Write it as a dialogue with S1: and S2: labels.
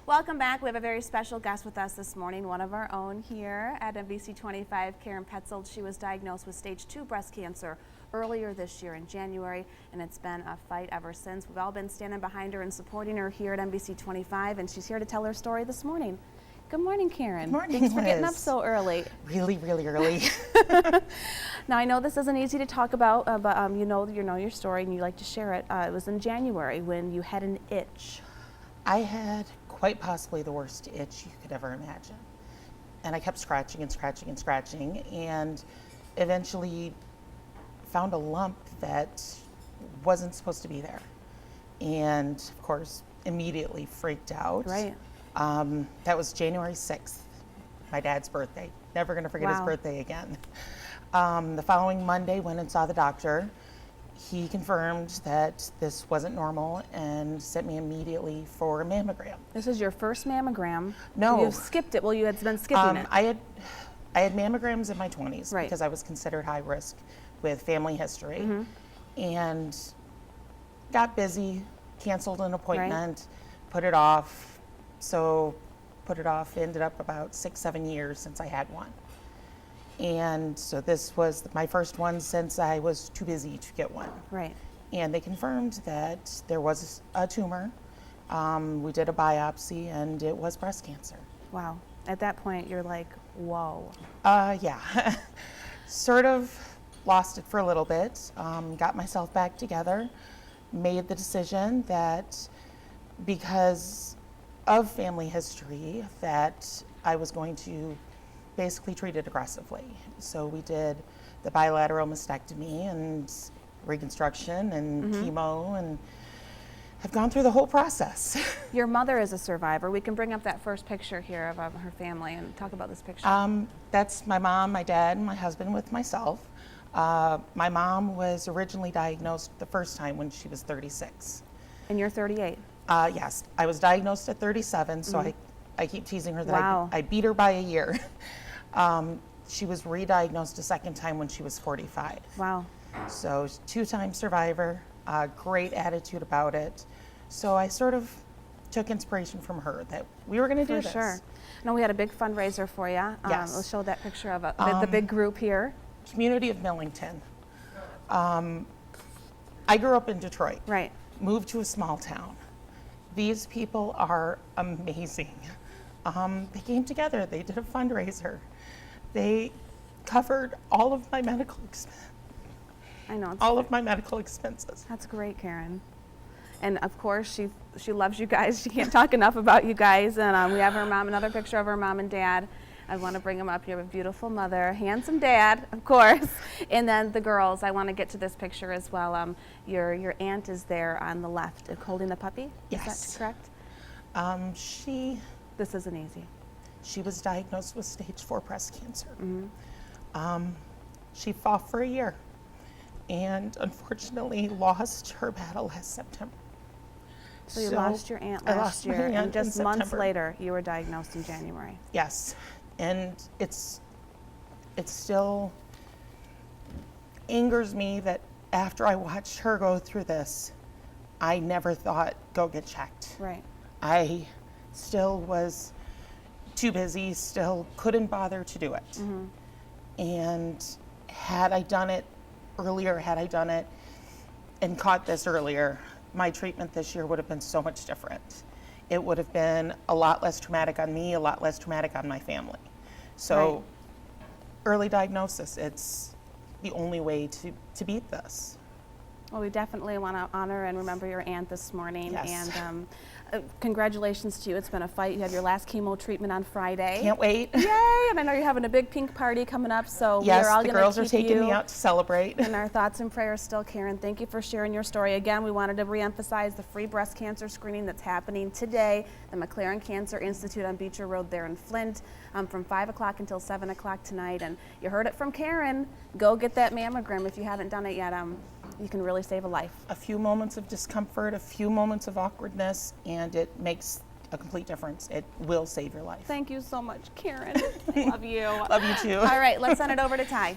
S1: Welcome back. We have a very special guest with us this morning, one of our own here at NBC 25, Karen Petzold. She was diagnosed with stage 2 breast cancer earlier this year in January, and it's been a fight ever since. We've all been standing behind her and supporting her here at NBC 25, and she's here to tell her story this morning. Good morning, Karen.
S2: Good morning,
S1: Thanks for getting
S2: Liz.
S1: up so early.
S2: Really early.
S1: Now, I know this isn't easy to talk about, but you know your story and you like to share it. It was in January when you had an itch.
S2: I had quite possibly the worst itch you could ever imagine. And I kept scratching and scratching and scratching, and eventually found a lump that wasn't supposed to be there. And of course, immediately freaked out.
S1: Right.
S2: That was January 6th, my dad's birthday. Never gonna forget his birthday again. The following Monday, went and saw the doctor. He confirmed that this wasn't normal and sent me immediately for a mammogram.
S1: This is your first mammogram.
S2: No.
S1: You've skipped it. Well, you had been skipping it.
S2: I had mammograms in my 20s
S1: Right.
S2: because I was considered high risk with family history, and got busy, canceled an appointment, put it off. So put it off, ended up about 6-7 years since I had one. And so this was my first one since I was too busy to get one.
S1: Right.
S2: And they confirmed that there was a tumor. We did a biopsy and it was breast cancer.
S1: Wow. At that point, you're like, whoa.
S2: Yeah. Sort of lost it for a little bit, got myself back together, made the decision that because of family history that I was going to basically treat it aggressively. So we did the bilateral mastectomy and reconstruction and chemo, and have gone through the whole process.
S1: Your mother is a survivor. We can bring up that first picture here of her family and talk about this picture.
S2: That's my mom, my dad, and my husband with myself. My mom was originally diagnosed the first time when she was 36.
S1: And you're 38.
S2: Yes, I was diagnosed at 37, so I keep teasing her that I beat her by a year. She was re-diagnosed a second time when she was 45.
S1: Wow.
S2: So 2-time survivor, great attitude about it. So I sort of took inspiration from her that we were going to do this.
S1: For sure. No, we had a big fundraiser for you.
S2: Yes.
S1: We'll show that picture of the big group here.
S2: Community of Millington. I grew up in Detroit.
S1: Right.
S2: Moved to a small town. These people are amazing. They came together, they did a fundraiser. They covered all of my medical expenses.
S1: I know.
S2: All of my medical expenses.
S1: That's great, Karen. And of course, she loves you guys. She can't talk enough about you guys. And we have her mom, another picture of her mom and dad. I want to bring them up. You have a beautiful mother, handsome dad, of course. And then the girls, I want to get to this picture as well. Your aunt is there on the left holding the puppy.
S2: Yes.
S1: Is that correct? This isn't easy.
S2: She was diagnosed with stage 4 breast cancer. She fought for a year and unfortunately lost her battle last September.
S1: So you lost your aunt last year, and just months later, you were diagnosed in January.
S2: Yes, and it still angers me that after I watched her go through this, I never thought, go get checked.
S1: Right.
S2: I still was too busy, still couldn't bother to do it. And had I done it earlier, had I done it and caught this earlier, my treatment this year would have been so much different. It would have been a lot less traumatic on me, a lot less traumatic on my family. So early diagnosis, it's the only way to beat this.
S1: Well, we definitely want to honor and remember your aunt this morning.
S2: Yes.
S1: And congratulations to you. It's been a fight. You have your last chemo treatment on Friday.
S2: Can't wait.
S1: Yay! And I know you're having a big pink party coming up, so
S2: Yes,
S1: we're all
S2: the
S1: going to
S2: girls are taking me out to celebrate.
S1: And our thoughts and prayers still, Karen. Thank you for sharing your story. Again, we wanted to reemphasize the free breast cancer screening that's happening today, the McLaren Cancer Institute on Beecher Road there in Flint, from 5 o'clock until 7 o'clock tonight. And you heard it from Karen. Go get that mammogram if you haven't done it yet. You can really save a life.
S2: A few moments of discomfort, a few moments of awkwardness, and it makes a complete difference. It will save your life.
S1: Thank you so much, Karen. I love you.
S2: Love you too.
S1: All right, let's send it over to Ty.